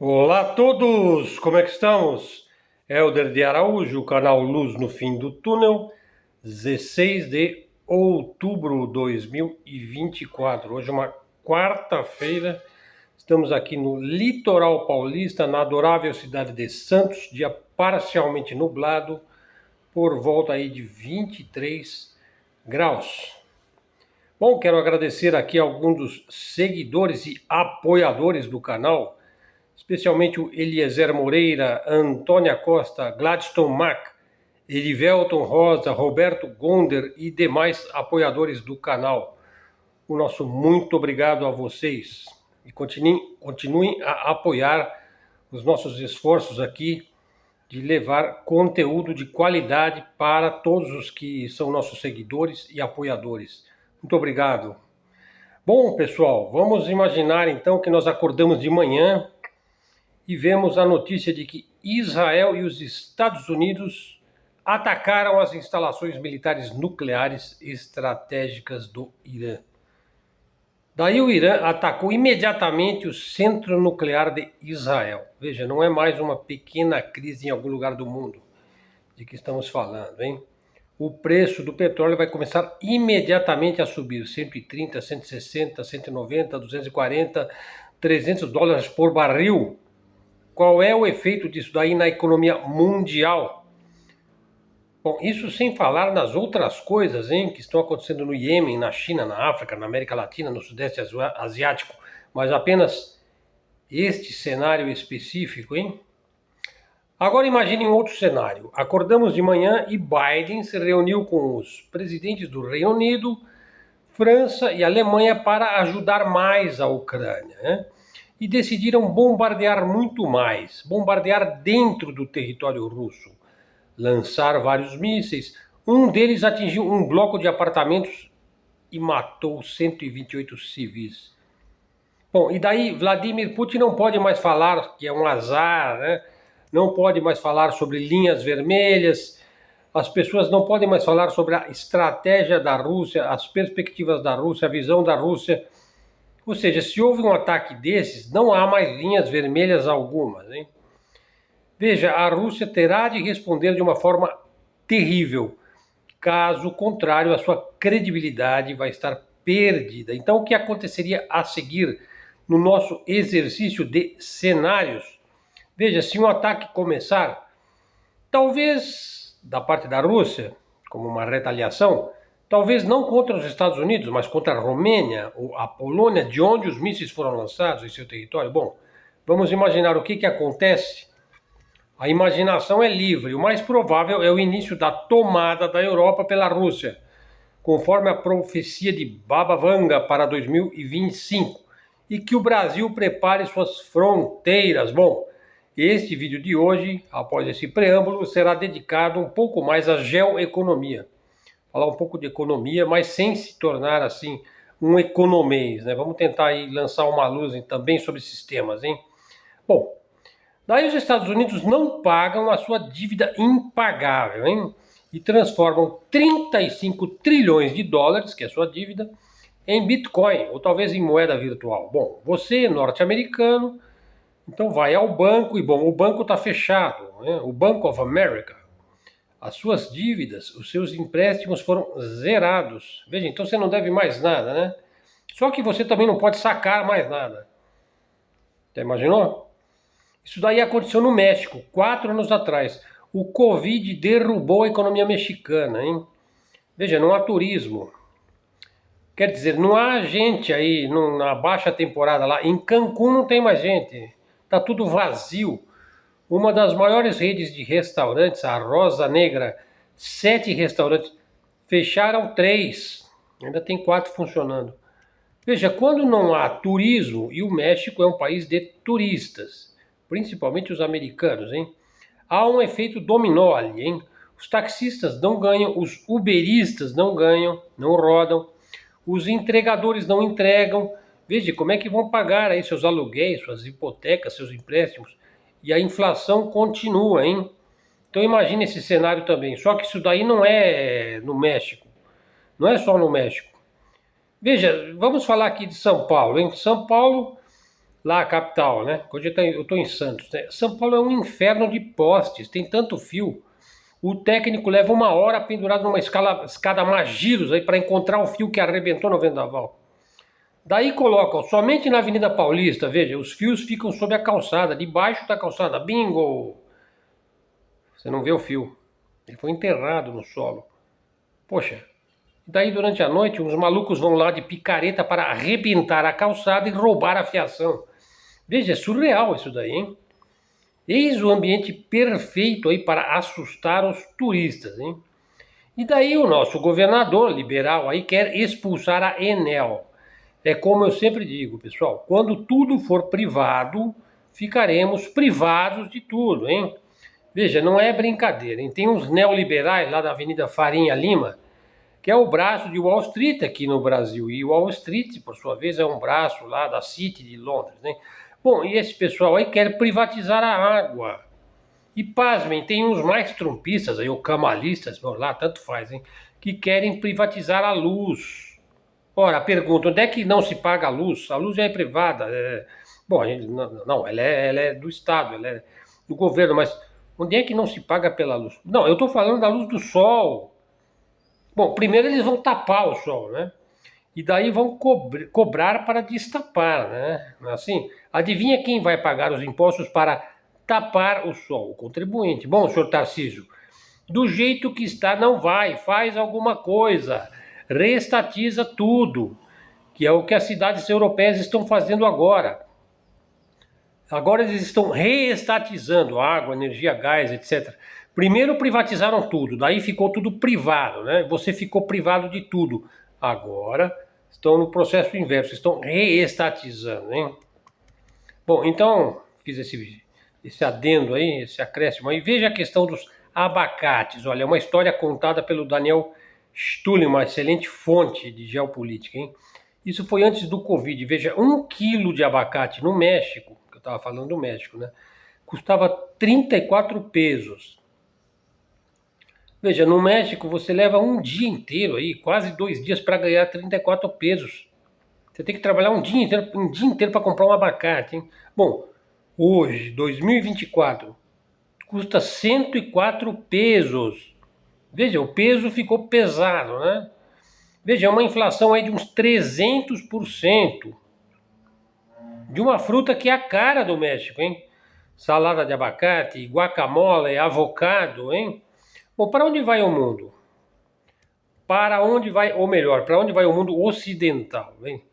Olá a todos, como é que estamos? Helder de Araújo, canal Luz no Fim do Túnel, 16 de outubro de 2024. Hoje é uma quarta-feira, estamos aqui no litoral paulista, na adorável cidade de Santos, dia parcialmente nublado, por volta aí de 23 graus. Bom, quero agradecer aqui a alguns dos seguidores e apoiadores do canal, especialmente o Eliezer Moreira, Antônia Costa, Gladstone Mac, Erivelton Rosa, Roberto Gonder e demais apoiadores do canal. O nosso muito obrigado a vocês e continuem a apoiar os nossos esforços aqui de levar conteúdo de qualidade para todos os que são nossos seguidores e apoiadores. Muito obrigado. Bom, pessoal, vamos imaginar então que nós acordamos de manhã e vemos a notícia de que Israel e os Estados Unidos atacaram as instalações militares nucleares estratégicas do Irã. Daí o Irã atacou imediatamente o centro nuclear de Israel. Veja, não é mais uma pequena crise em algum lugar do mundo de que estamos falando, hein? O preço do petróleo vai começar imediatamente a subir, 130, 160, 190, 240, 300 dólares por barril. Qual é o efeito disso daí na economia mundial? Bom, isso sem falar nas outras coisas, hein, que estão acontecendo no Iêmen, na China, na África, na América Latina, no Sudeste Asiático, mas apenas este cenário específico, hein? Agora imagine um outro cenário. Acordamos de manhã e Biden se reuniu com os presidentes do Reino Unido, França e Alemanha para ajudar mais a Ucrânia, né? E decidiram bombardear muito mais, bombardear dentro do território russo, lançar vários mísseis. Um deles atingiu um bloco de apartamentos e matou 128 civis. Bom, e daí Vladimir Putin não pode mais falar que é um azar, né? Não pode mais falar sobre linhas vermelhas, as pessoas não podem mais falar sobre a estratégia da Rússia, as perspectivas da Rússia, a visão da Rússia. Ou seja, se houve um ataque desses, não há mais linhas vermelhas algumas, hein? Veja, a Rússia terá de responder de uma forma terrível. Caso contrário, a sua credibilidade vai estar perdida. Então, o que aconteceria a seguir no nosso exercício de cenários? Veja, se um ataque começar, talvez da parte da Rússia, como uma retaliação, talvez não contra os Estados Unidos, mas contra a Romênia ou a Polônia, de onde os mísseis foram lançados em seu território. Bom, vamos imaginar o que acontece. A imaginação é livre. O mais provável é o início da tomada da Europa pela Rússia, conforme a profecia de Baba Vanga para 2025, e que o Brasil prepare suas fronteiras. Bom, este vídeo de hoje, após esse preâmbulo, será dedicado um pouco mais à geoeconomia. Falar um pouco de economia, mas sem se tornar assim um economês, né? Vamos tentar aí lançar uma luz também sobre sistemas, hein? Bom, daí os Estados Unidos não pagam a sua dívida impagável, hein? E transformam 35 trilhões de dólares, que é a sua dívida, em Bitcoin, ou talvez em moeda virtual. Bom, você, norte-americano, então vai ao banco e, bom, o banco está fechado, né? O Bank of America. As suas dívidas, os seus empréstimos foram zerados. Veja, então você não deve mais nada, né? Só que você também não pode sacar mais nada. Já imaginou? Isso daí aconteceu no México, 4 anos atrás. O Covid derrubou a economia mexicana, hein? Veja, não há turismo. Quer dizer, não há gente aí na baixa temporada lá. Em Cancún não tem mais gente. Tá tudo vazio. Uma das maiores redes de restaurantes, a Rosa Negra, 7 restaurantes, fecharam 3. Ainda tem 4 funcionando. Veja, quando não há turismo, e o México é um país de turistas, principalmente os americanos, hein? Há um efeito dominó ali, hein? Os taxistas não ganham, os uberistas não ganham, não rodam, os entregadores não entregam. Veja, como é que vão pagar aí seus aluguéis, suas hipotecas, seus empréstimos? E a inflação continua, hein? Então imagine esse cenário também. Só que isso daí não é no México. Não é só no México. Veja, vamos falar aqui de São Paulo, hein? São Paulo, lá a capital, né? Hoje eu estou em Santos, né? São Paulo é um inferno de postes, tem tanto fio. O técnico leva 1 hora pendurado numa escada Magiros aí para encontrar o fio que arrebentou no vendaval. Daí colocam somente na Avenida Paulista, veja, os fios ficam sob a calçada, debaixo da calçada. Bingo! Você não vê o fio. Ele foi enterrado no solo. Poxa, daí durante a noite uns malucos vão lá de picareta para arrebentar a calçada e roubar a fiação. Veja, é surreal isso daí, hein? Eis o ambiente perfeito aí para assustar os turistas, hein? E daí o nosso governador liberal aí quer expulsar a Enel. É como eu sempre digo, pessoal, quando tudo for privado, ficaremos privados de tudo, hein? Veja, não é brincadeira, hein? Tem uns neoliberais lá da Avenida Farinha Lima, que é o braço de Wall Street aqui no Brasil. E Wall Street, por sua vez, é um braço lá da City de Londres, né? Bom, e esse pessoal aí quer privatizar a água. E pasmem, tem uns mais trumpistas aí, ou camalistas, bom, lá tanto faz, hein? Que querem privatizar a luz. Ora, pergunta, onde é que não se paga a luz? A luz já é privada. Bom, não, ela é do Estado, ela é do governo, mas onde é que não se paga pela luz? Não, eu estou falando da luz do sol. Bom, primeiro eles vão tapar o sol, né? E daí vão cobrar para destapar, né? Assim, adivinha quem vai pagar os impostos para tapar o sol? O contribuinte. Bom, senhor Tarcísio, do jeito que está não vai, faz alguma coisa, reestatiza tudo, que é o que as cidades europeias estão fazendo agora. Agora eles estão reestatizando água, energia, gás, etc. Primeiro privatizaram tudo, daí ficou tudo privado, né? Você ficou privado de tudo. Agora estão no processo inverso, estão reestatizando, hein? Bom, então fiz esse adendo aí, esse acréscimo aí. Veja a questão dos abacates. Olha, é uma história contada pelo Daniel Stulin, uma excelente fonte de geopolítica, hein? Isso foi antes do Covid. Veja, 1 quilo de abacate no México, que eu estava falando do México, né? Custava 34 pesos. Veja, no México você leva um dia inteiro aí, quase 2 dias para ganhar 34 pesos. Você tem que trabalhar um dia inteiro para comprar um abacate, hein? Bom, hoje, 2024, custa 104 pesos. Veja, o peso ficou pesado, né? Veja, é uma inflação aí de uns 300% de uma fruta que é a cara do México, hein? Salada de abacate, guacamole, avocado, hein? Bom, para onde vai o mundo? Para onde vai, ou melhor, para onde vai o mundo ocidental, hein?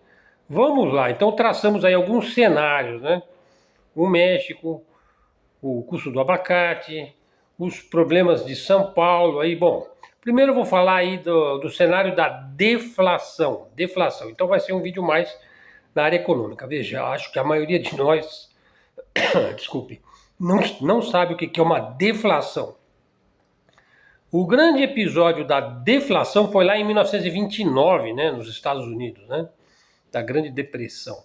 Vamos lá, então traçamos aí alguns cenários, né? O México, o custo do abacate, os problemas de São Paulo aí, bom. Primeiro eu vou falar aí do cenário da deflação. Deflação. Então vai ser um vídeo mais na área econômica. Veja, acho que a maioria de nós, desculpe, não sabe o que é uma deflação. O grande episódio da deflação foi lá em 1929, né, nos Estados Unidos, né, da Grande Depressão.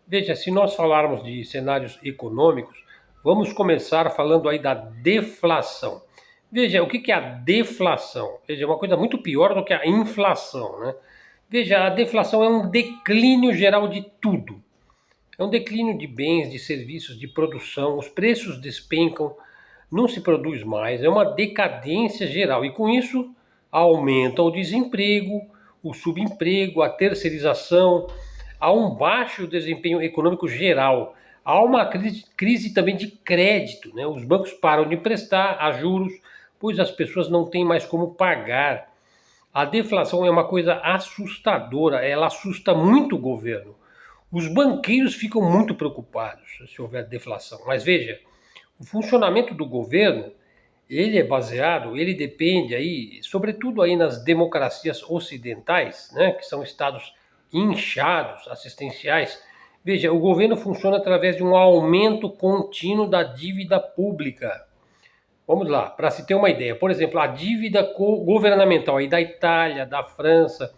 Veja, se nós falarmos de cenários econômicos, vamos começar falando aí da deflação. Veja, o que é a deflação? Veja, é uma coisa muito pior do que a inflação, né? Veja, a deflação é um declínio geral de tudo. É um declínio de bens, de serviços, de produção, os preços despencam, não se produz mais, é uma decadência geral. E com isso aumenta o desemprego, o subemprego, a terceirização, há um baixo desempenho econômico geral. Há uma crise também de crédito, né? Os bancos param de emprestar a juros, pois as pessoas não têm mais como pagar. A deflação é uma coisa assustadora, ela assusta muito o governo. Os banqueiros ficam muito preocupados se houver deflação. Mas veja, o funcionamento do governo, ele é baseado, ele depende aí, sobretudo aí nas democracias ocidentais, né, que são estados inchados, assistenciais. Veja, o governo funciona através de um aumento contínuo da dívida pública. Vamos lá, para se ter uma ideia. Por exemplo, a dívida governamental aí da Itália, da França,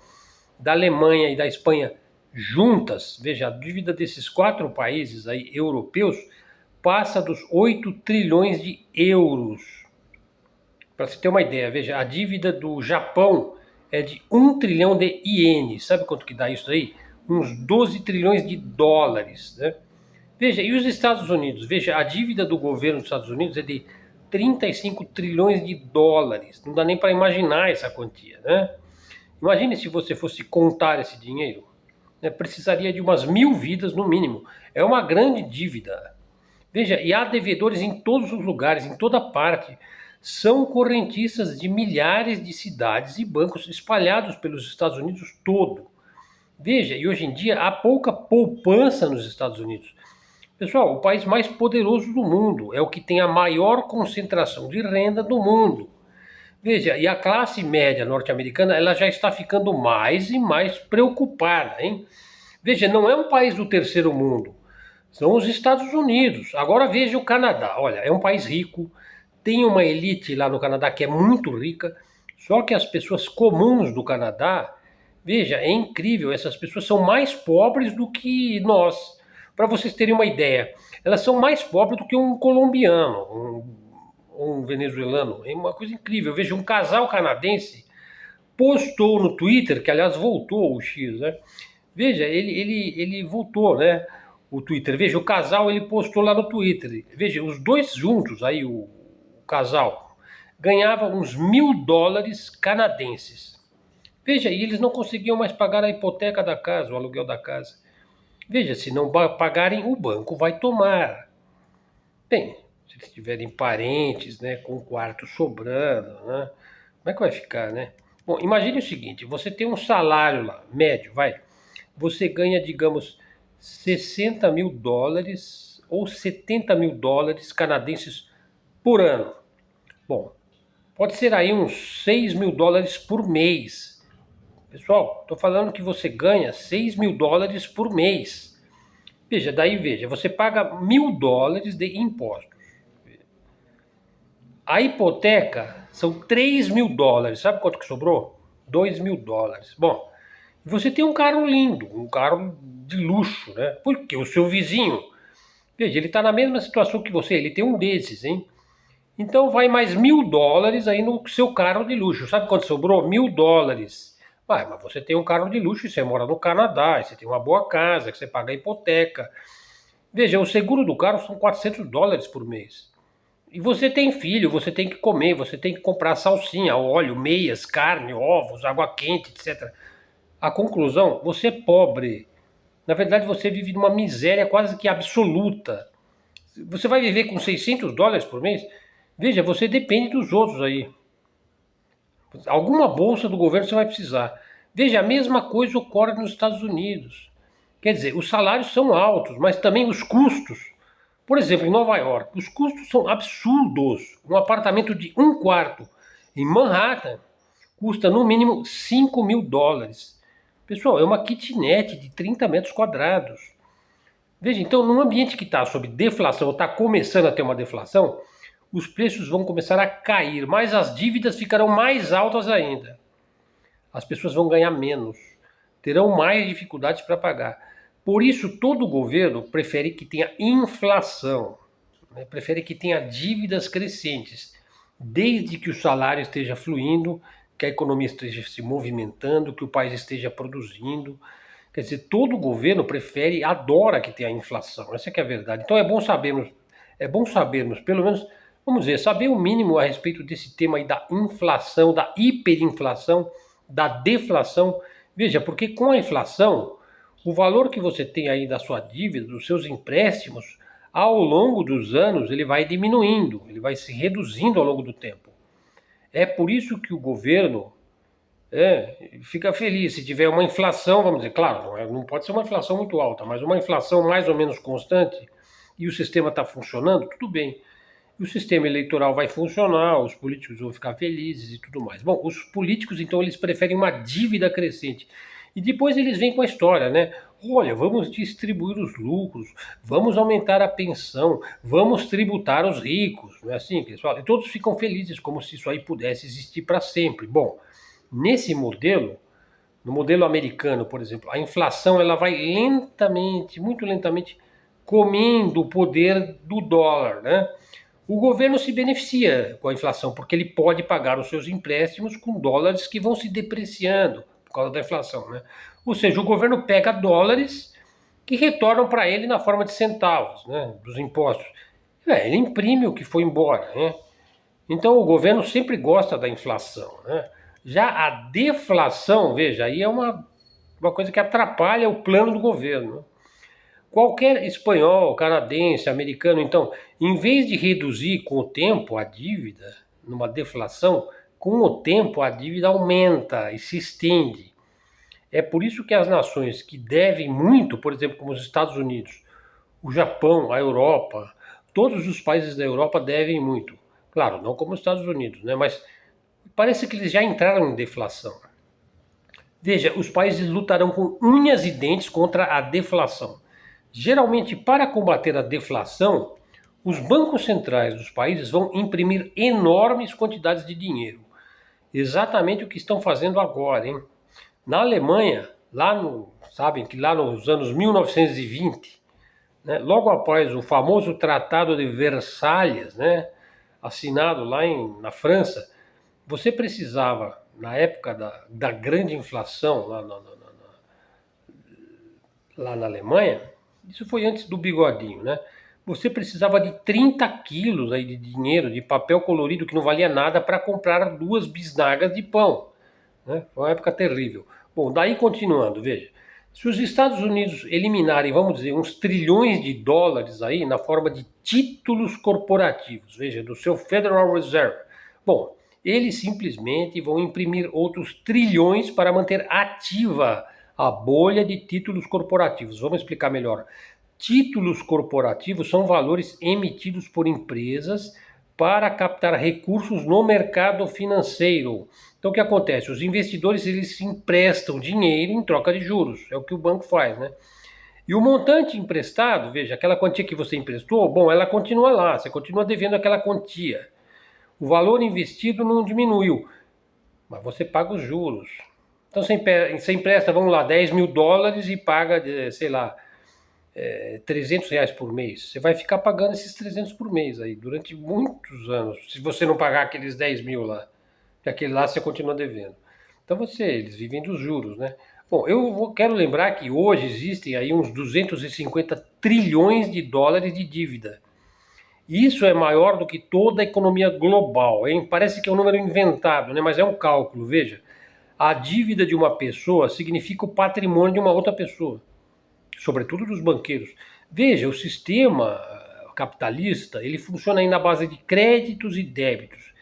da Alemanha e da Espanha juntas, veja, a dívida desses 4 países aí europeus passa dos 8 trilhões de euros. Para se ter uma ideia, veja, a dívida do Japão é de 1 trilhão de ienes. Sabe quanto que dá isso aí? Uns 12 trilhões de dólares, né? Veja, e os Estados Unidos? Veja, a dívida do governo dos Estados Unidos é de 35 trilhões de dólares. Não dá nem para imaginar essa quantia, né? Imagine se você fosse contar esse dinheiro, né? Precisaria de umas 1.000 vidas no mínimo. É uma grande dívida. Veja, e há devedores em todos os lugares, em toda parte. São correntistas de milhares de cidades e bancos espalhados pelos Estados Unidos todo. Veja, e hoje em dia há pouca poupança nos Estados Unidos. Pessoal, o país mais poderoso do mundo, é o que tem a maior concentração de renda do mundo. Veja, e a classe média norte-americana, ela já está ficando mais e mais preocupada, hein? Veja, não é um país do terceiro mundo, são os Estados Unidos. Agora veja o Canadá, olha, é um país rico, tem uma elite lá no Canadá que é muito rica, só que as pessoas comuns do Canadá, veja, é incrível, essas pessoas são mais pobres do que nós. Para vocês terem uma ideia, elas são mais pobres do que um colombiano, um venezuelano. É uma coisa incrível. Veja, um casal canadense postou no Twitter, que aliás voltou o X, né? Veja, ele voltou, né? O Twitter. Veja, o casal ele postou lá no Twitter. Veja, os dois juntos, aí o casal, ganhavam uns US$ 1.000 canadenses. Veja, e eles não conseguiam mais pagar a hipoteca da casa, o aluguel da casa. Veja, se não pagarem, o banco vai tomar. Bem, se eles tiverem parentes, né, com quarto sobrando, né, como é que vai ficar, né? Bom, imagine o seguinte, você tem um salário lá, médio, vai. Você ganha, digamos, US$ 60.000 ou US$ 70.000 canadenses por ano. Bom, pode ser aí uns US$ 6.000 por mês. Pessoal, estou falando que você ganha US$ 6.000 por mês. Veja, daí veja, você paga US$ 1.000 de impostos. A hipoteca são US$ 3.000. Sabe quanto que sobrou? US$ 2.000. Bom, você tem um carro lindo, um carro de luxo, né? Porque o seu vizinho, veja, ele está na mesma situação que você, ele tem um desses, hein? Então vai mais US$ 1.000 aí no seu carro de luxo. Sabe quanto sobrou? US$ 1.000. Vai, mas você tem um carro de luxo e você mora no Canadá, e você tem uma boa casa, que você paga a hipoteca. Veja, o seguro do carro são US$ 400 por mês. E você tem filho, você tem que comer, você tem que comprar salsinha, óleo, meias, carne, ovos, água quente, etc. A conclusão, você é pobre. Na verdade, você vive numa miséria quase que absoluta. Você vai viver com US$ 600 por mês? Veja, você depende dos outros aí. Alguma bolsa do governo você vai precisar. Veja, a mesma coisa ocorre nos Estados Unidos. Quer dizer, os salários são altos, mas também os custos. Por exemplo, em Nova York, os custos são absurdos. Um apartamento de um quarto em Manhattan custa no mínimo US$ 5.000. Pessoal, é uma kitnet de 30 metros quadrados. Veja, então, num ambiente que está sob deflação, ou está começando a ter uma deflação, os preços vão começar a cair, mas as dívidas ficarão mais altas ainda. As pessoas vão ganhar menos, terão mais dificuldades para pagar. Por isso, todo governo prefere que tenha inflação, né? Prefere que tenha dívidas crescentes, desde que o salário esteja fluindo, que a economia esteja se movimentando, que o país esteja produzindo. Quer dizer, todo governo prefere, adora que tenha inflação. Essa que é a verdade. Então é bom sabermos, pelo menos, vamos dizer, saber o mínimo a respeito desse tema aí da inflação, da hiperinflação, da deflação. Veja, porque com a inflação, o valor que você tem aí da sua dívida, dos seus empréstimos, ao longo dos anos, ele vai diminuindo, ele vai se reduzindo ao longo do tempo. É por isso que o governo fica feliz se tiver uma inflação, vamos dizer, claro, não pode ser uma inflação muito alta, mas uma inflação mais ou menos constante e o sistema está funcionando, tudo bem. E o sistema eleitoral vai funcionar, os políticos vão ficar felizes e tudo mais. Bom, os políticos, então, eles preferem uma dívida crescente. E depois eles vêm com a história, né? Olha, vamos distribuir os lucros, vamos aumentar a pensão, vamos tributar os ricos. Não é assim que eles falam? E todos ficam felizes, como se isso aí pudesse existir para sempre. Bom, nesse modelo, no modelo americano, por exemplo, a inflação ela vai lentamente, muito lentamente, comendo o poder do dólar, né? O governo se beneficia com a inflação, porque ele pode pagar os seus empréstimos com dólares que vão se depreciando por causa da inflação, né? Ou seja, o governo pega dólares que retornam para ele na forma de centavos, né, dos impostos. Ele imprime o que foi embora, né? Então o governo sempre gosta da inflação, né? Já a deflação, veja, aí é uma coisa que atrapalha o plano do governo, né? Qualquer espanhol, canadense, americano, então, em vez de reduzir com o tempo a dívida, numa deflação, com o tempo a dívida aumenta e se estende. É por isso que as nações que devem muito, por exemplo, como os Estados Unidos, o Japão, a Europa, todos os países da Europa devem muito. Claro, não como os Estados Unidos, né? Mas parece que eles já entraram em deflação. Veja, os países lutarão com unhas e dentes contra a deflação. Geralmente, para combater a deflação, os bancos centrais dos países vão imprimir enormes quantidades de dinheiro. Exatamente o que estão fazendo agora, hein? Na Alemanha, sabem que lá nos anos 1920, né, logo após o famoso Tratado de Versalhes, né, assinado lá na França, você precisava, na época da grande inflação lá na Alemanha, isso foi antes do bigodinho, né? Você precisava de 30 quilos aí de dinheiro, de papel colorido que não valia nada para comprar 2 bisnagas de pão, né? Foi uma época terrível. Bom, daí continuando, veja. Se os Estados Unidos eliminarem, vamos dizer, uns trilhões de dólares aí na forma de títulos corporativos, veja, do seu Federal Reserve, bom, eles simplesmente vão imprimir outros trilhões para manter ativa a bolha de títulos corporativos. Vamos explicar melhor. Títulos corporativos são valores emitidos por empresas para captar recursos no mercado financeiro. Então o que acontece? Os investidores eles se emprestam dinheiro em troca de juros. É o que o banco faz, né? E o montante emprestado, veja, aquela quantia que você emprestou, bom, ela continua lá, você continua devendo aquela quantia. O valor investido não diminuiu, mas você paga os juros. Então você empresta, vamos lá, 10 mil dólares e paga, sei lá, 300 reais por mês. Você vai ficar pagando esses 300 por mês aí durante muitos anos, se você não pagar aqueles 10 mil lá, que aquele lá você continua devendo. Então eles vivem dos juros, né? Bom, quero lembrar que hoje existem aí uns 250 trilhões de dólares de dívida. Isso é maior do que toda a economia global, hein? Parece que é um número inventado, né? Mas é um cálculo, veja. A dívida de uma pessoa significa o patrimônio de uma outra pessoa, sobretudo dos banqueiros. Veja, o sistema capitalista, ele funciona aí na base de créditos e débitos,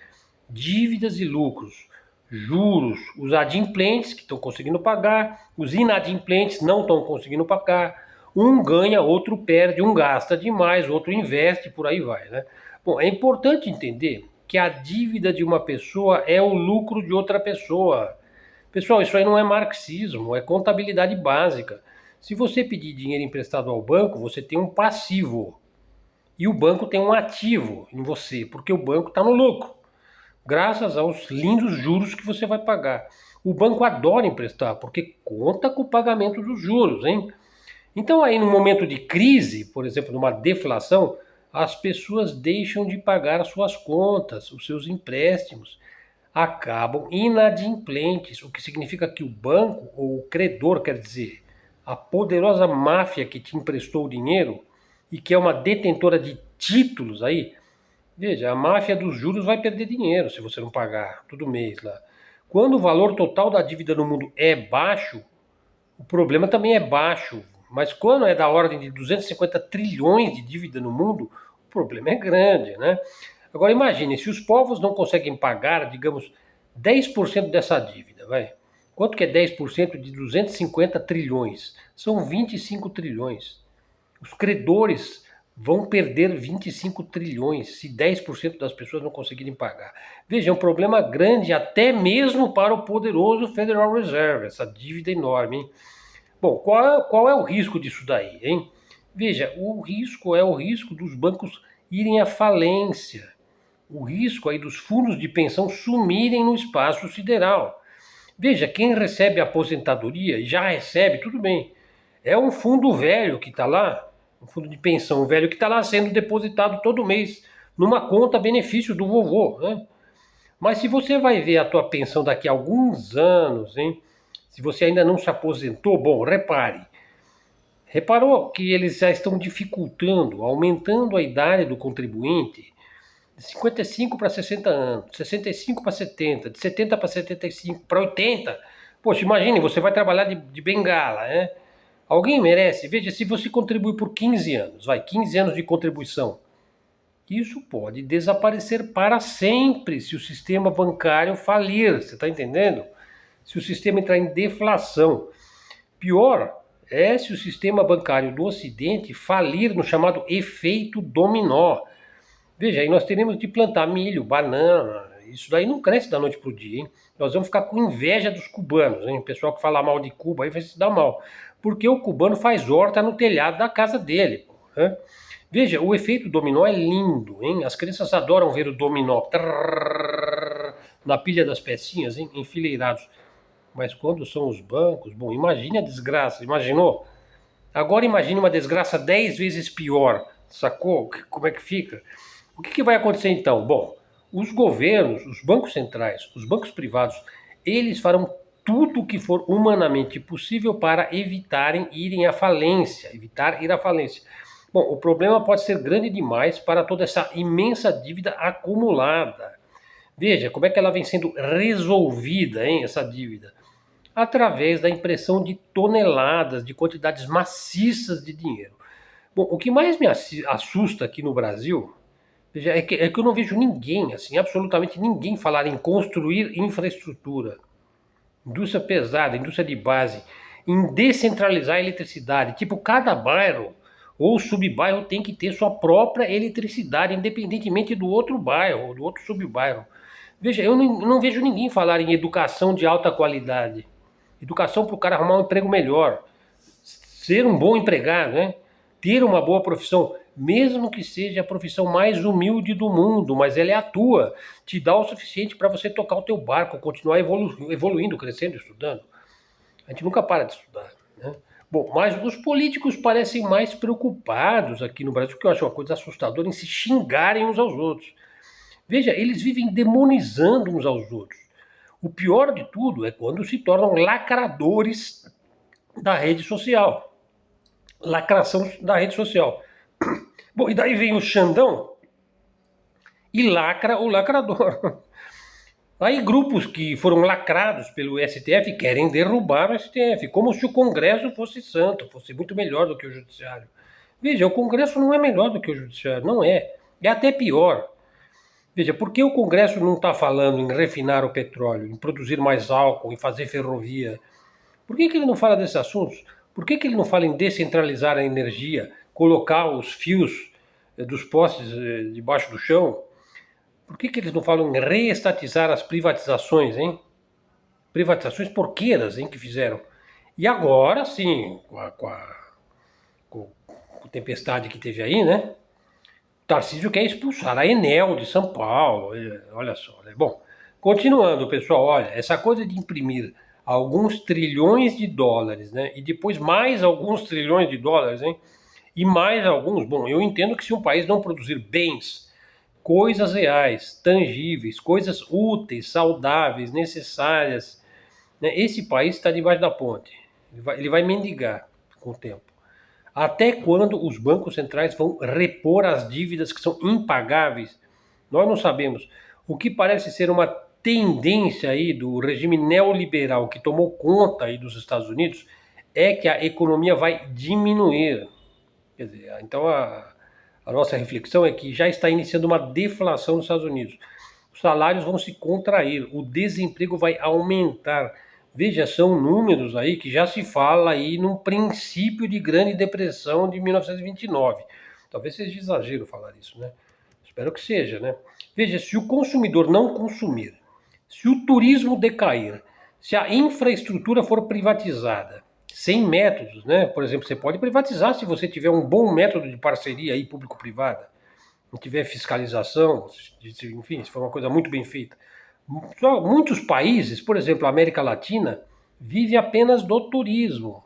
dívidas e lucros, juros, os adimplentes que estão conseguindo pagar, os inadimplentes não estão conseguindo pagar, um ganha, outro perde, um gasta demais, outro investe, por aí vai, né? Bom, é importante entender que a dívida de uma pessoa é o lucro de outra pessoa. Pessoal, isso aí não é marxismo, é contabilidade básica. Se você pedir dinheiro emprestado ao banco, você tem um passivo. E o banco tem um ativo em você, porque o banco está no lucro, graças aos lindos juros que você vai pagar. O banco adora emprestar, porque conta com o pagamento dos juros, hein? Então aí no momento de crise, por exemplo, numa deflação, as pessoas deixam de pagar as suas contas, os seus empréstimos, acabam inadimplentes, o que significa que o banco, ou o credor, quer dizer, a poderosa máfia que te emprestou o dinheiro e que é uma detentora de títulos aí, veja, a máfia dos juros vai perder dinheiro se você não pagar todo mês lá. Quando o valor total da dívida no mundo é baixo, o problema também é baixo. Mas quando é da ordem de 250 trilhões de dívida no mundo, o problema é grande, né? Agora imagine, se os povos não conseguem pagar, digamos, 10% dessa dívida, vai. Quanto que é 10% de 250 trilhões? São 25 trilhões. Os credores vão perder 25 trilhões se 10% das pessoas não conseguirem pagar. Veja, é um problema grande até mesmo para o poderoso Federal Reserve, essa dívida enorme, hein? Bom, qual é o risco disso daí, hein? Veja, o risco é o risco dos bancos irem à falência. O risco aí dos fundos de pensão sumirem no espaço sideral. Veja, quem recebe aposentadoria já recebe, tudo bem. É um fundo velho que está lá, um fundo de pensão velho que está lá sendo depositado todo mês numa conta benefício do vovô, né? Mas se você vai ver a tua pensão daqui a alguns anos, hein? Se você ainda não se aposentou, bom, repare, Reparou que eles já estão dificultando, aumentando a idade do contribuinte de 55 para 60 anos, de 65 para 70, de 70 para 75, para 80. Poxa, imagine, você vai trabalhar de bengala, né? Alguém merece? Veja, se você contribui por 15 anos, 15 anos de contribuição, isso pode desaparecer para sempre se o sistema bancário falir, você está entendendo? Se o sistema entrar em deflação. Pior é se o sistema bancário do Ocidente falir no chamado efeito dominó. Veja, aí nós teremos de plantar milho, banana, isso daí não cresce da noite para o dia, hein? Nós vamos ficar com inveja dos cubanos, hein? O pessoal que fala mal de Cuba aí vai se dar mal. Porque o cubano faz horta no telhado da casa dele. Né? Veja, o efeito dominó é lindo, hein? As crianças adoram ver o dominó na pilha das pecinhas, hein? Enfileirados. Mas quando são os bancos, bom, imagine a desgraça, imaginou? Agora imagine uma desgraça 10 vezes pior, sacou? Como é que fica? O que vai acontecer então? Bom, os governos, os bancos centrais, os bancos privados, eles farão tudo o que for humanamente possível para evitarem irem à falência, evitar ir à falência. Bom, o problema pode ser grande demais para toda essa imensa dívida acumulada. Veja como é que ela vem sendo resolvida, hein, essa dívida, através da impressão de toneladas, de quantidades maciças de dinheiro. Bom, o que mais me assusta aqui no Brasil, veja, é que eu não vejo ninguém, assim, absolutamente ninguém falar em construir infraestrutura, indústria pesada, indústria de base, em descentralizar a eletricidade. Tipo, cada bairro ou subbairro tem que ter sua própria eletricidade, independentemente do outro bairro, do outro subbairro. Veja, eu não vejo ninguém falar em educação de alta qualidade. Educação para o cara arrumar um emprego melhor, ser um bom empregado, né? Ter uma boa profissão, mesmo que seja a profissão mais humilde do mundo, mas ela é a tua, te dá o suficiente para você tocar o teu barco, continuar evoluindo, crescendo, estudando. A gente nunca para de estudar, né? Bom, mas os políticos parecem mais preocupados aqui no Brasil, que eu acho uma coisa assustadora, em se xingarem uns aos outros. Veja, eles vivem demonizando uns aos outros. O pior de tudo é quando se tornam lacradores da rede social. Lacração da rede social. Bom, e daí vem o Xandão e lacra o lacrador. Aí grupos que foram lacrados pelo STF querem derrubar o STF, como se o Congresso fosse santo, fosse muito melhor do que o Judiciário. Veja, o Congresso não é melhor do que o Judiciário, não é. É até pior. Veja, por que o Congresso não está falando em refinar o petróleo, em produzir mais álcool, em fazer ferrovia? Por que ele não fala desses assuntos? Por que ele não fala em descentralizar a energia, colocar os fios dos postes debaixo do chão? Por que eles não falam em reestatizar as privatizações, hein? Privatizações porqueiras, hein, que fizeram. E agora, sim, com a tempestade que teve aí, né? Tarcísio quer expulsar a Enel de São Paulo. Olha só, né? Bom, continuando, pessoal, olha, essa coisa de imprimir alguns trilhões de dólares, né? E depois mais alguns trilhões de dólares, hein? E mais alguns. Bom, eu entendo que se um país não produzir bens, coisas reais, tangíveis, coisas úteis, saudáveis, necessárias, né? Esse país está debaixo da ponte. Ele vai mendigar com o tempo. Até quando os bancos centrais vão repor as dívidas que são impagáveis? Nós não sabemos. O que parece ser uma tendência aí do regime neoliberal que tomou conta aí dos Estados Unidos é que a economia vai diminuir. Quer dizer, então a nossa reflexão é que já está iniciando uma deflação nos Estados Unidos. Os salários vão se contrair, o desemprego vai aumentar. Veja, são números aí que já se fala aí num princípio de grande depressão de 1929. Talvez seja exagero falar isso, né? Espero que seja, né? Veja, se o consumidor não consumir, se o turismo decair, se a infraestrutura for privatizada, sem métodos, né? Por exemplo, você pode privatizar se você tiver um bom método de parceria aí público-privada, não tiver fiscalização, enfim, se for uma coisa muito bem feita. Muitos países, por exemplo, a América Latina, vive apenas do turismo.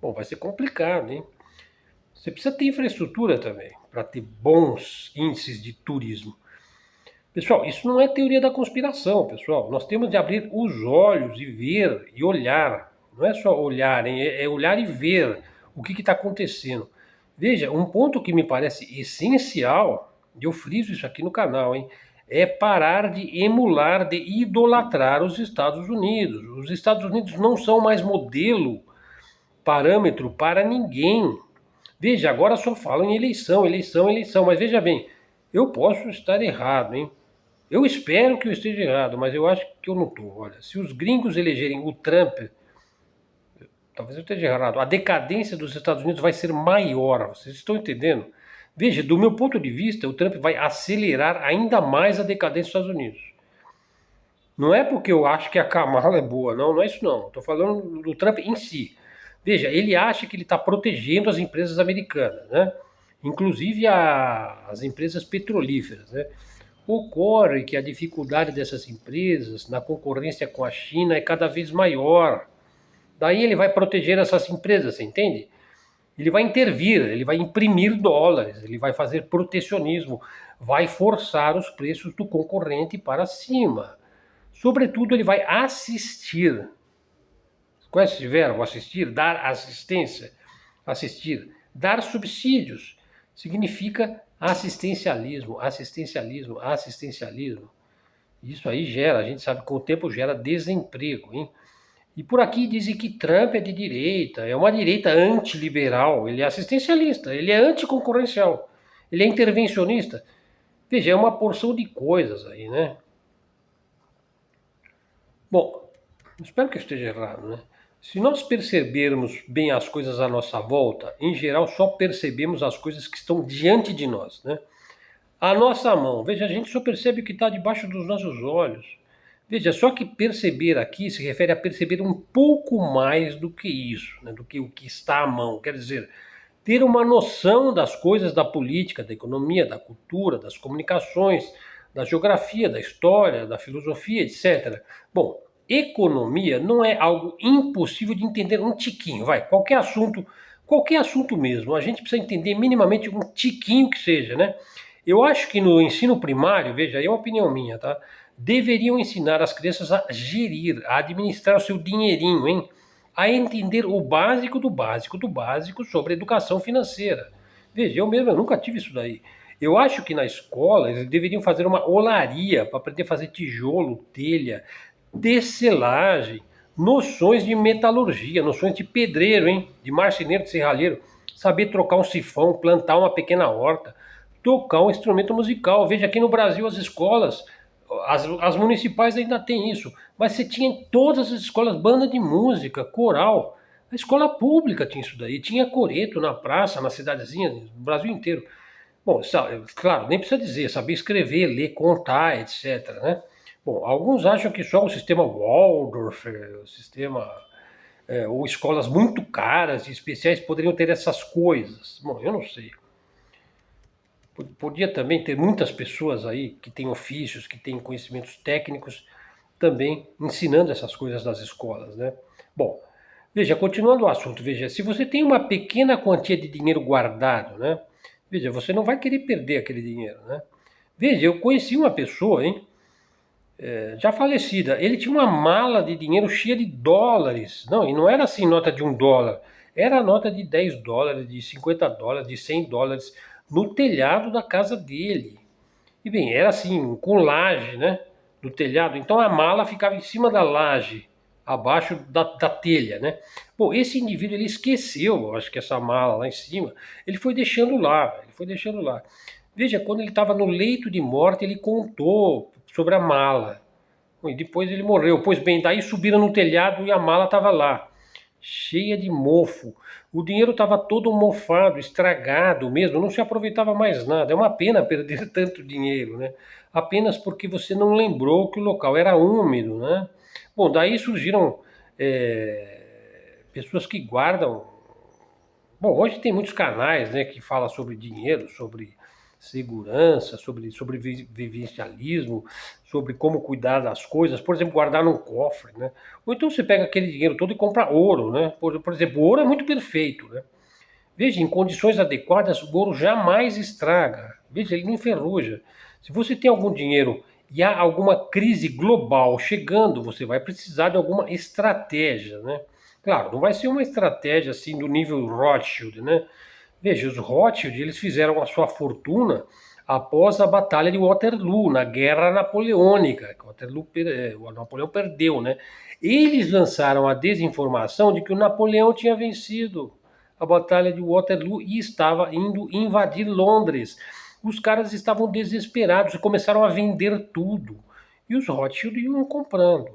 Bom, vai ser complicado, hein? Você precisa ter infraestrutura também, para ter bons índices de turismo. Pessoal, isso não é teoria da conspiração, pessoal. Nós temos de abrir os olhos e ver e olhar. Não é só olhar, hein? É olhar e ver o que está acontecendo. Veja, um ponto que me parece essencial, e eu friso isso aqui no canal, hein, é parar de emular, de idolatrar os Estados Unidos. Os Estados Unidos não são mais modelo, parâmetro para ninguém. Veja, agora só falam em eleição, eleição, eleição, mas veja bem, eu posso estar errado, hein? Eu espero que eu esteja errado, mas eu acho que eu não estou. Olha, se os gringos elegerem o Trump, talvez eu esteja errado, a decadência dos Estados Unidos vai ser maior, vocês estão entendendo? Veja, do meu ponto de vista, o Trump vai acelerar ainda mais a decadência dos Estados Unidos. Não é porque eu acho que a Kamala é boa, não, não é isso não. Estou falando do Trump em si. Veja, ele acha que ele está protegendo as empresas americanas, né? Inclusive as empresas petrolíferas, né? Ocorre que a dificuldade dessas empresas na concorrência com a China é cada vez maior. Daí ele vai proteger essas empresas, você entende? Ele vai intervir, ele vai imprimir dólares, ele vai fazer protecionismo, vai forçar os preços do concorrente para cima. Sobretudo, ele vai assistir. Conhece esse verbo, assistir? Dar assistência. Assistir. Dar subsídios. Significa assistencialismo, assistencialismo, assistencialismo. Isso aí gera, a gente sabe que com o tempo gera desemprego, hein? E por aqui dizem que Trump é de direita, é uma direita antiliberal, ele é assistencialista, ele é anticoncorrencial, ele é intervencionista. Veja, é uma porção de coisas aí, né? Bom, espero que eu esteja errado, né? Se nós percebermos bem as coisas à nossa volta, em geral só percebemos as coisas que estão diante de nós, né? A nossa mão, veja, a gente só percebe o que está debaixo dos nossos olhos. Veja, só que perceber aqui se refere a perceber um pouco mais do que isso, né, do que o que está à mão. Quer dizer, ter uma noção das coisas da política, da economia, da cultura, das comunicações, da geografia, da história, da filosofia, etc. Bom, economia não é algo impossível de entender um tiquinho, vai, qualquer assunto mesmo, a gente precisa entender minimamente um tiquinho que seja, né? Eu acho que no ensino primário, veja, é uma opinião minha, tá? Deveriam ensinar as crianças a gerir, a administrar o seu dinheirinho, hein? A entender o básico do básico do básico sobre educação financeira. Veja, eu nunca tive isso daí. Eu acho que na escola eles deveriam fazer uma olaria para aprender a fazer tijolo, telha, tecelagem, noções de metalurgia, noções de pedreiro, hein? De marceneiro, de serralheiro, saber trocar um sifão, plantar uma pequena horta, tocar um instrumento musical. Veja, aqui no Brasil as escolas, as municipais ainda têm isso, mas você tinha em todas as escolas banda de música, coral. A escola pública tinha isso daí, tinha coreto na praça, na cidadezinha, no Brasil inteiro. Bom, claro, nem precisa dizer, saber escrever, ler, contar, etc, né? Bom, alguns acham que só o sistema Waldorf, o sistema ou escolas muito caras e especiais poderiam ter essas coisas. Bom, eu não sei. Podia também ter muitas pessoas aí que têm ofícios, que têm conhecimentos técnicos, também ensinando essas coisas nas escolas, né? Bom, veja, continuando o assunto, veja, se você tem uma pequena quantia de dinheiro guardado, né? Veja, você não vai querer perder aquele dinheiro, né? Veja, eu conheci uma pessoa, hein? Já falecida, ele tinha uma mala de dinheiro cheia de dólares. Não, e não era assim nota de $1. Era nota de $10, de $50, de $100 no telhado da casa dele. E bem, era assim, com laje, né? No telhado. Então a mala ficava em cima da laje, abaixo da telha, né? Bom, esse indivíduo ele esqueceu, acho que essa mala lá em cima, ele foi deixando lá, ele foi deixando lá. Veja, quando ele estava no leito de morte, ele contou sobre a mala. E depois ele morreu. Pois bem, daí subiram no telhado e a mala estava lá, cheia de mofo. O dinheiro estava todo mofado, estragado mesmo, não se aproveitava mais nada. É uma pena perder tanto dinheiro, né? Apenas porque você não lembrou que o local era úmido, né? Bom, daí surgiram pessoas que guardam. Bom, hoje tem muitos canais, né, que falam sobre dinheiro, sobre segurança, sobre sobrevivencialismo, sobre como cuidar das coisas, por exemplo, guardar num cofre, né? Ou então você pega aquele dinheiro todo e compra ouro, né? Por exemplo, o ouro é muito perfeito, né? Veja, em condições adequadas, o ouro jamais estraga. Veja, ele não enferruja. Se você tem algum dinheiro e há alguma crise global chegando, você vai precisar de alguma estratégia, né? Claro, não vai ser uma estratégia assim do nível Rothschild, né? Veja, os Rothschild, eles fizeram a sua fortuna após a Batalha de Waterloo, na Guerra Napoleônica. O Napoleão perdeu, né? Eles lançaram a desinformação de que o Napoleão tinha vencido a Batalha de Waterloo e estava indo invadir Londres. Os caras estavam desesperados e começaram a vender tudo. E os Rothschild iam comprando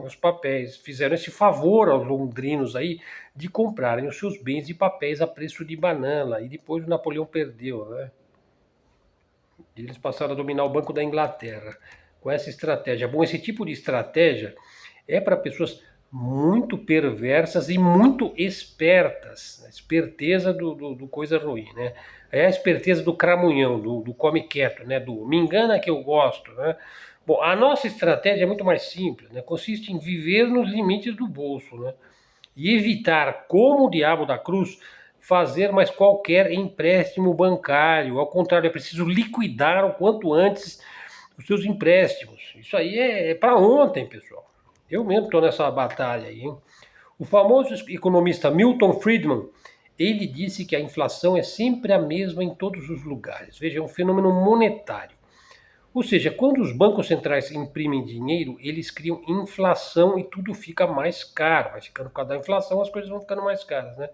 os papéis, fizeram esse favor aos londrinos aí de comprarem os seus bens e papéis a preço de banana. E depois o Napoleão perdeu, né? E eles passaram a dominar o Banco da Inglaterra com essa estratégia. Bom, esse tipo de estratégia é para pessoas muito perversas e muito espertas. A esperteza do coisa ruim, né? É a esperteza do cramunhão, do come quieto, né? Do me engana que eu gosto, né? Bom, a nossa estratégia é muito mais simples, né? Consiste em viver nos limites do bolso, né? E evitar, como o diabo da cruz, fazer mais qualquer empréstimo bancário. Ao contrário, é preciso liquidar o quanto antes os seus empréstimos. Isso aí é para ontem, pessoal. Eu mesmo estou nessa batalha aí, hein? O famoso economista Milton Friedman, ele disse que a inflação é sempre a mesma em todos os lugares. Veja, é um fenômeno monetário. Ou seja, quando os bancos centrais imprimem dinheiro, eles criam inflação e tudo fica mais caro. Vai ficando por causa da inflação, as coisas vão ficando mais caras, né?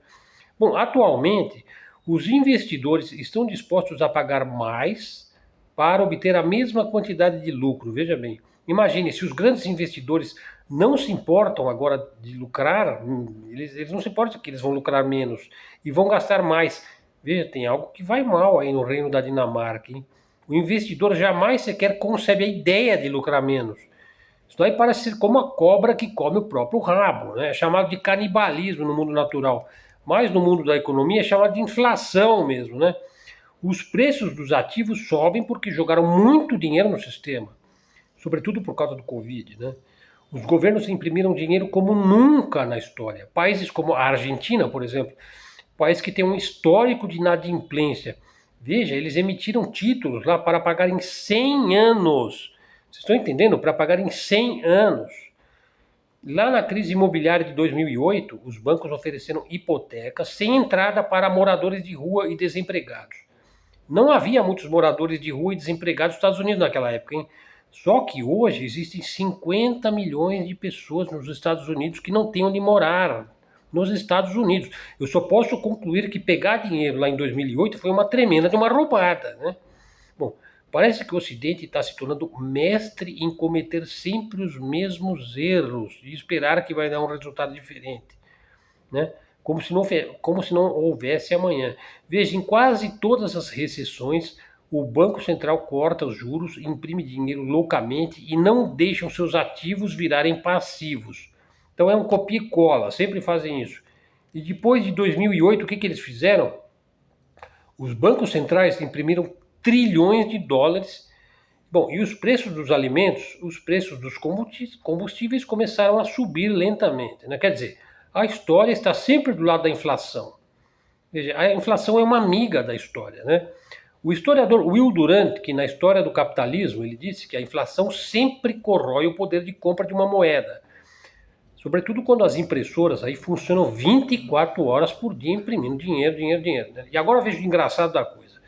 Bom, atualmente, os investidores estão dispostos a pagar mais para obter a mesma quantidade de lucro. Veja bem, imagine se os grandes investidores não se importam agora de lucrar, eles não se importam que eles vão lucrar menos e vão gastar mais. Veja, tem algo que vai mal aí no reino da Dinamarca, hein? O investidor jamais sequer concebe a ideia de lucrar menos. Isso daí parece ser como a cobra que come o próprio rabo, né? É chamado de canibalismo no mundo natural. Mas no mundo da economia é chamado de inflação mesmo, né? Os preços dos ativos sobem porque jogaram muito dinheiro no sistema, sobretudo por causa do Covid, né? Os governos imprimiram dinheiro como nunca na história. Países como a Argentina, por exemplo, país que tem um histórico de inadimplência. Veja, eles emitiram títulos lá para pagar em 100 anos. Vocês estão entendendo? Para pagar em 100 anos. Lá na crise imobiliária de 2008, os bancos ofereceram hipotecas sem entrada para moradores de rua e desempregados. Não havia muitos moradores de rua e desempregados nos Estados Unidos naquela época, hein? Só que hoje existem 50 milhões de pessoas nos Estados Unidos que não têm onde morar. Nos Estados Unidos. Eu só posso concluir que pegar dinheiro lá em 2008 foi uma tremenda de uma roubada, né? Bom, parece que o Ocidente está se tornando mestre em cometer sempre os mesmos erros e esperar que vai dar um resultado diferente, né? Como se não houvesse amanhã. Veja, em quase todas as recessões, o Banco Central corta os juros, imprime dinheiro loucamente e não deixam seus ativos virarem passivos. Então é um copia e cola, sempre fazem isso. E depois de 2008, o que eles fizeram? Os bancos centrais imprimiram trilhões de dólares. Bom, e os preços dos alimentos, os preços dos combustíveis começaram a subir lentamente, né? Quer dizer, a história está sempre do lado da inflação. Veja, a inflação é uma amiga da história, né? O historiador Will Durant, que na História do Capitalismo, ele disse que a inflação sempre corrói o poder de compra de uma moeda. Sobretudo quando as impressoras aí funcionam 24 horas por dia imprimindo dinheiro, dinheiro, dinheiro, né? E agora veja o engraçado da coisa.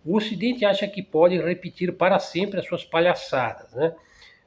O Ocidente acha que pode repetir para sempre as suas palhaçadas, né?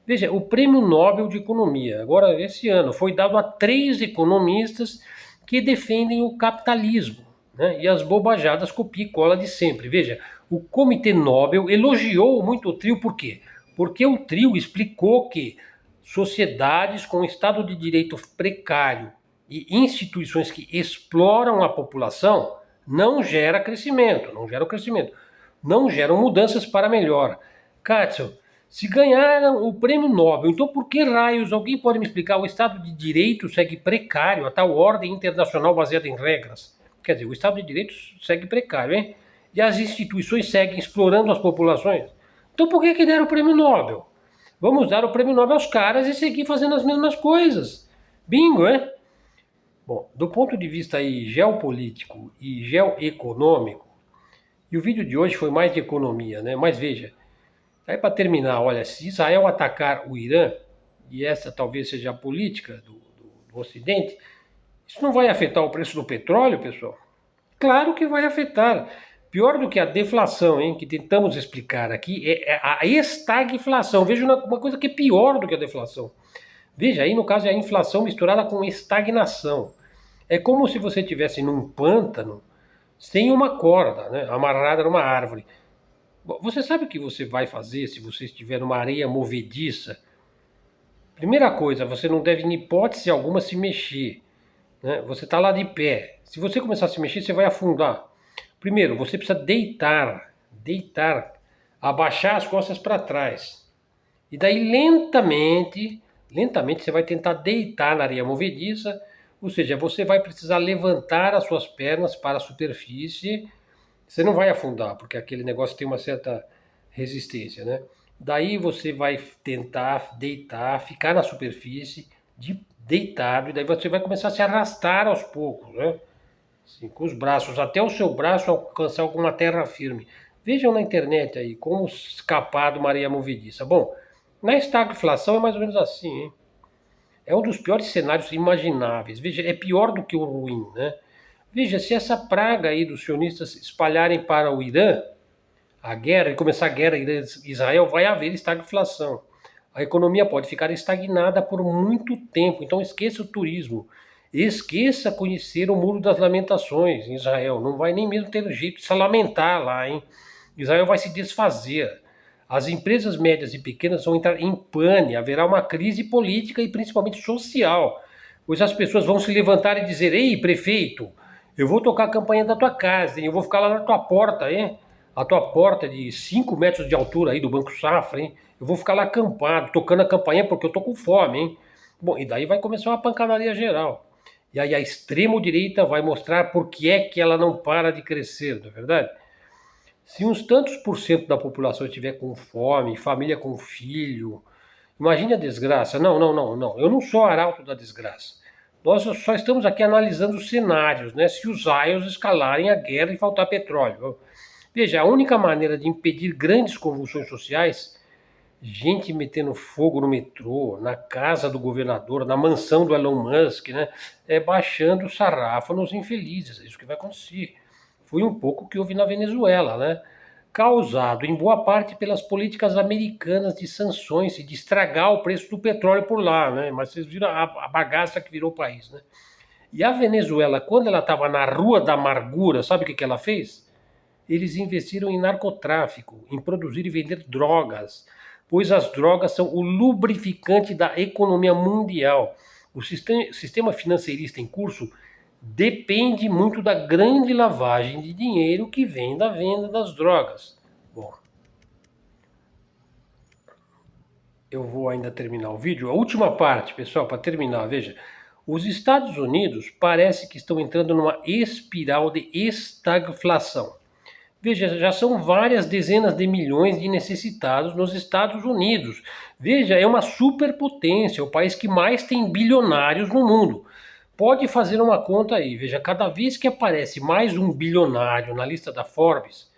Veja, o Prêmio Nobel de Economia, agora esse ano, foi dado a 3 economistas que defendem o capitalismo, né? E as bobajadas copia e cola de sempre. Veja, o Comitê Nobel elogiou muito o trio, por quê? Porque o trio explicou que sociedades com estado de direito precário e instituições que exploram a população não gera crescimento, não geram mudanças para melhor. Katzel, se ganharam o prêmio Nobel, então por que raios alguém pode me explicar? O Estado de Direito segue precário, a tal ordem internacional baseada em regras. Quer dizer, o Estado de Direito segue precário, hein? E as instituições seguem explorando as populações. Então por que deram o prêmio Nobel? Vamos dar o prêmio Nobel aos caras e seguir fazendo as mesmas coisas. Bingo, é? Bom, do ponto de vista aí geopolítico e geoeconômico, e o vídeo de hoje foi mais de economia, né? Mas veja, aí para terminar, olha, se Israel atacar o Irã, e essa talvez seja a política do Ocidente, Isso não vai afetar o preço do petróleo, pessoal? Claro que vai afetar. Pior do que a deflação, hein, que tentamos explicar aqui, é a estagflação. Veja uma coisa que é pior do que a deflação. Veja, aí no caso é a inflação misturada com estagnação. É como se você estivesse num pântano sem uma corda, né, amarrada numa árvore. Bom, você sabe o que você vai fazer se você estiver numa areia movediça? Primeira coisa, você não deve, em hipótese alguma, se mexer. Né? Você está lá de pé. Se você começar a se mexer, você vai afundar. Primeiro, você precisa deitar, abaixar as costas para trás. E daí lentamente você vai tentar deitar na areia movediça, ou seja, você vai precisar levantar as suas pernas para a superfície. Você não vai afundar, porque aquele negócio tem uma certa resistência, né? Daí você vai tentar deitar, ficar na superfície, deitado, e daí você vai começar a se arrastar aos poucos, né? Assim, com os braços, até o seu braço alcançar alguma terra firme. Vejam na internet aí como escapar de uma areia movediça. Bom, na estagflação é mais ou menos assim, hein? É um dos piores cenários imagináveis. Veja, é pior do que o ruim, né? Veja, se essa praga aí dos sionistas espalharem para o Irã, a guerra, e começar a guerra Irã-Israel, vai haver estagflação. A economia pode ficar estagnada por muito tempo. Então esqueça o turismo. Esqueça conhecer o Muro das Lamentações em Israel. Não vai nem mesmo ter jeito de se lamentar lá, hein? Israel vai se desfazer. As empresas médias e pequenas vão entrar em pane. Haverá uma crise política e principalmente social. Pois as pessoas vão se levantar e dizer: ei, prefeito, eu vou tocar a campanha da tua casa, hein? Eu vou ficar lá na tua porta, hein? A tua porta de 5 metros de altura aí do Banco Safra, hein? Eu vou ficar lá acampado, tocando a campainha porque eu tô com fome, hein? Bom, e daí vai começar uma pancadaria geral. E aí a extremo-direita vai mostrar por que é que ela não para de crescer, não é verdade? Se uns tantos por cento da população estiver com fome, família com filho, imagine a desgraça. Não. Eu não sou arauto da desgraça. Nós só estamos aqui analisando os cenários, né? Se os raios escalarem a guerra e faltar petróleo. Veja, a única maneira de impedir grandes convulsões sociais, gente metendo fogo no metrô, na casa do governador, na mansão do Elon Musk, né? É baixando o sarrafo nos infelizes. É isso que vai acontecer. Foi um pouco o que houve na Venezuela, né? Causado em boa parte pelas políticas americanas de sanções e de estragar o preço do petróleo por lá, né? Mas vocês viram a bagaça que virou o país, né? E a Venezuela, quando ela estava na Rua da Amargura, sabe o que ela fez? Eles investiram em narcotráfico, em produzir e vender drogas, pois as drogas são o lubrificante da economia mundial. O sistema financeirista em curso depende muito da grande lavagem de dinheiro que vem da venda das drogas. Bom, eu vou ainda terminar o vídeo. A última parte, pessoal, para terminar, veja. Os Estados Unidos parece que estão entrando numa espiral de estagflação. Veja, já são várias dezenas de milhões de necessitados nos Estados Unidos. Veja, é uma superpotência, o país que mais tem bilionários no mundo. Pode fazer uma conta aí, veja, cada vez que aparece mais um bilionário na lista da Forbes,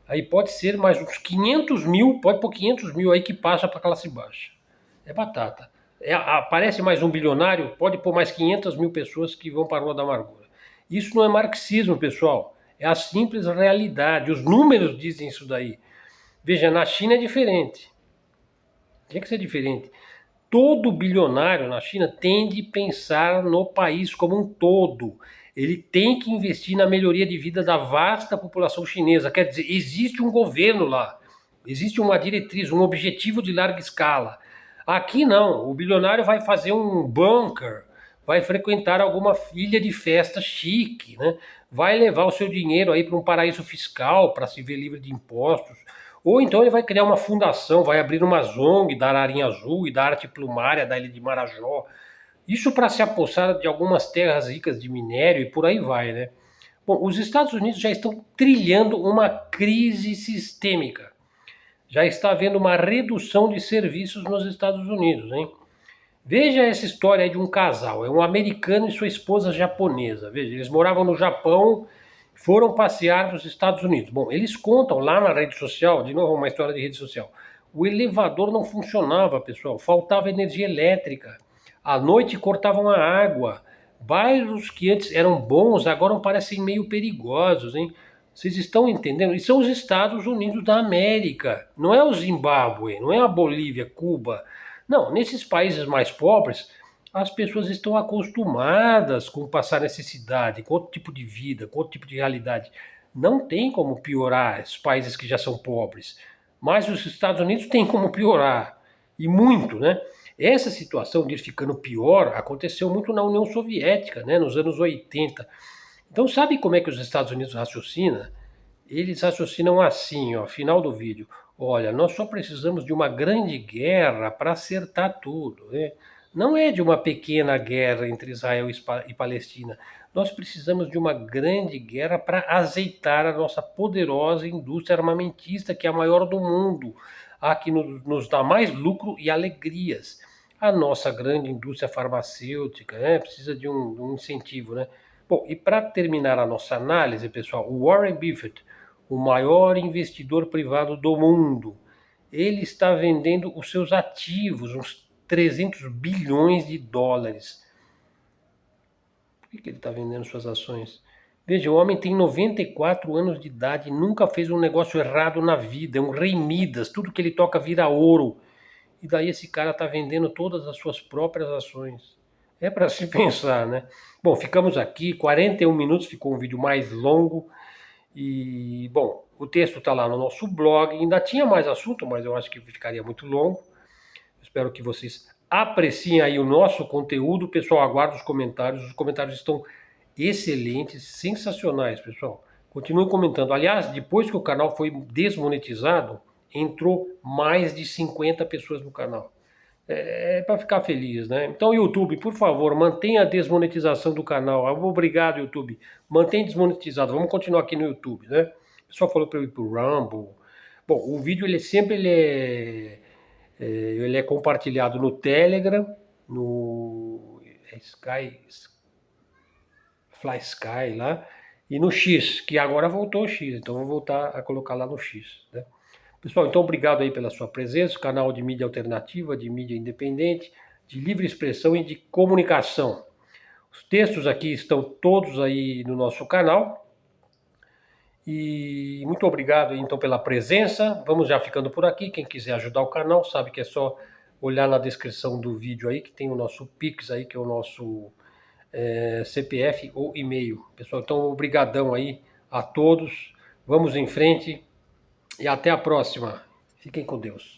aí pode ser mais uns 500 mil, pode pôr 500 mil aí que passa para a classe baixa. É batata. Aparece mais um bilionário, pode pôr mais 500 mil pessoas que vão para a Rua da Amargura. Isso não é marxismo, pessoal. É a simples realidade. Os números dizem isso daí. Veja, na China é diferente. Tem que ser diferente. Todo bilionário na China tem de pensar no país como um todo. Ele tem que investir na melhoria de vida da vasta população chinesa. Quer dizer, existe um governo lá, existe uma diretriz, um objetivo de larga escala. Aqui não, o bilionário vai fazer um bunker, vai frequentar alguma ilha de festa chique, né? Vai levar o seu dinheiro aí para um paraíso fiscal para se ver livre de impostos. Ou então ele vai criar uma fundação, vai abrir uma ONG da Ararinha Azul e da Arte Plumária da Ilha de Marajó. Isso para se apossar de algumas terras ricas de minério e por aí vai, né? Bom, os Estados Unidos já estão trilhando uma crise sistêmica. Já está havendo uma redução de serviços nos Estados Unidos, hein? Veja essa história aí de um casal, é um americano e sua esposa japonesa. Veja, eles moravam no Japão, foram passear nos Estados Unidos. Bom, eles contam lá na rede social, de novo uma história de rede social, o elevador não funcionava, pessoal, faltava energia elétrica. À noite cortavam a água, Bairros que antes eram bons, agora parecem meio perigosos, hein? Vocês estão entendendo? E são os Estados Unidos da América, não é o Zimbábue, não é a Bolívia, Cuba. Não, nesses países mais pobres, as pessoas estão acostumadas com passar necessidade, com outro tipo de vida, com outro tipo de realidade. Não tem como piorar os países que já são pobres, mas os Estados Unidos têm como piorar, e muito, né? Essa situação de ir ficando pior aconteceu muito na União Soviética, né, nos anos 80. Então, sabe como é que os Estados Unidos raciocinam? Eles raciocinam assim, ó, final do vídeo. Olha, nós só precisamos de uma grande guerra para acertar tudo, né? Não é de uma pequena guerra entre Israel e Palestina. Nós precisamos de uma grande guerra para azeitar a nossa poderosa indústria armamentista, que é a maior do mundo, a que nos dá mais lucro e alegrias. A nossa grande indústria farmacêutica, né, precisa de um incentivo, né? Bom, e para terminar a nossa análise, pessoal, o Warren Buffett, o maior investidor privado do mundo, ele está vendendo os seus ativos, uns 300 bilhões de dólares. Por que ele está vendendo suas ações? Veja, o homem tem 94 anos de idade, nunca fez um negócio errado na vida, é um rei Midas, tudo que ele toca vira ouro. E daí esse cara está vendendo todas as suas próprias ações. É para se pensar, né? Bom, ficamos aqui, 41 minutos, ficou um vídeo mais longo. E, bom, o texto está lá no nosso blog. Ainda tinha mais assunto, mas eu acho que ficaria muito longo. Espero que vocês apreciem aí o nosso conteúdo. Pessoal, aguardo os comentários. Os comentários estão excelentes, sensacionais, pessoal. Continuem comentando. Aliás, depois que o canal foi desmonetizado, entrou mais de 50 pessoas no canal. É para ficar feliz, né? Então, YouTube, por favor, mantenha a desmonetização do canal. Obrigado, YouTube. Mantém desmonetizado. Vamos continuar aqui no YouTube, né? O pessoal falou para eu ir pro Rumble. Bom, o vídeo ele é compartilhado no Telegram, no Sky, Fly Sky lá, e no X, que agora voltou o X. Então, vou voltar a colocar lá no X, né? Pessoal, então obrigado aí pela sua presença, canal de mídia alternativa, de mídia independente, de livre expressão e de comunicação. Os textos aqui estão todos aí no nosso canal. E muito obrigado então pela presença. Vamos já ficando por aqui. Quem quiser ajudar o canal, sabe que é só olhar na descrição do vídeo aí, que tem o nosso Pix aí, que é o nosso CPF ou e-mail. Pessoal, então obrigadão aí a todos. Vamos em frente. E até a próxima. Fiquem com Deus.